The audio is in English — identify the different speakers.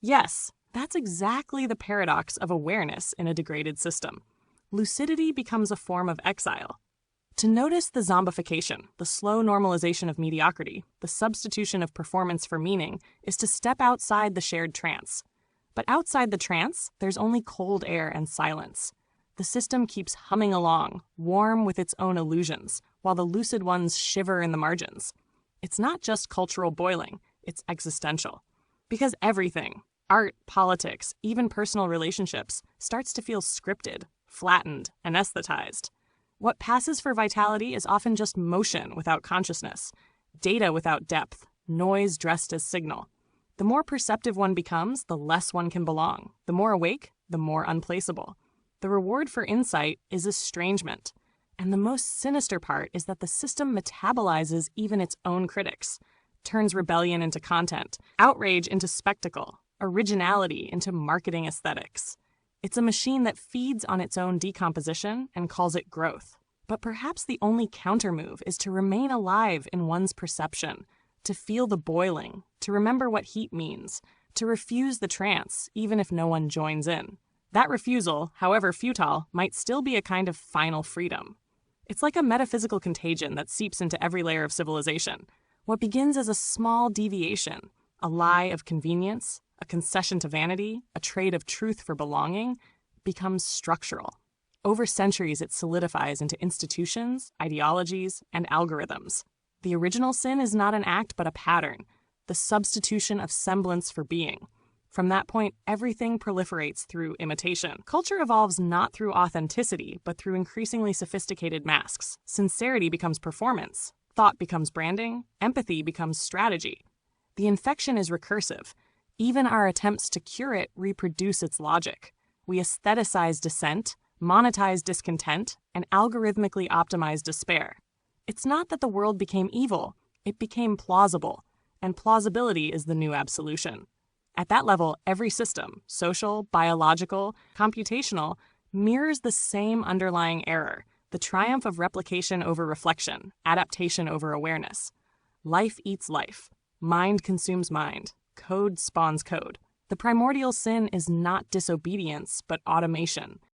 Speaker 1: Yes, that's exactly the paradox of awareness in a degraded system. Lucidity becomes a form of exile. To notice the zombification, the slow normalization of mediocrity, the substitution of performance for meaning, is to step outside the shared trance. But outside the trance, there's only cold air and silence. The system keeps humming along, warm with its own illusions, while the lucid ones shiver in the margins. It's not just cultural boiling, it's existential. Because everything, art, politics, even personal relationships, starts to feel scripted, flattened, anesthetized. What passes for vitality is often just motion without consciousness, data without depth, noise dressed as signal. The more perceptive one becomes, the less one can belong. The more awake, the more unplaceable. The reward for insight is estrangement. And the most sinister part is that the system metabolizes even its own critics, turns rebellion into content, outrage into spectacle, originality into marketing aesthetics. It's a machine that feeds on its own decomposition and calls it growth. But perhaps the only countermove is to remain alive in one's perception, to feel the boiling, to remember what heat means, to refuse the trance, even if no one joins in. That refusal, however futile, might still be a kind of final freedom. It's like a metaphysical contagion that seeps into every layer of civilization. What begins as a small deviation, a lie of convenience, a concession to vanity, a trade of truth for belonging, becomes structural. Over centuries, it solidifies into institutions, ideologies, and algorithms. The original sin is not an act but a pattern, the substitution of semblance for being. From that point, everything proliferates through imitation. Culture evolves not through authenticity, but through increasingly sophisticated masks. Sincerity becomes performance, thought becomes branding, empathy becomes strategy. The infection is recursive. Even our attempts to cure it reproduce its logic. We aestheticize dissent, monetize discontent, and algorithmically optimize despair. It's not that the world became evil, it became plausible, and plausibility is the new absolution. At that level, every system, social, biological, computational, mirrors the same underlying error, the triumph of replication over reflection, adaptation over awareness. Life eats life. Mind consumes mind. Code spawns code. The primordial sin is not disobedience, but automation.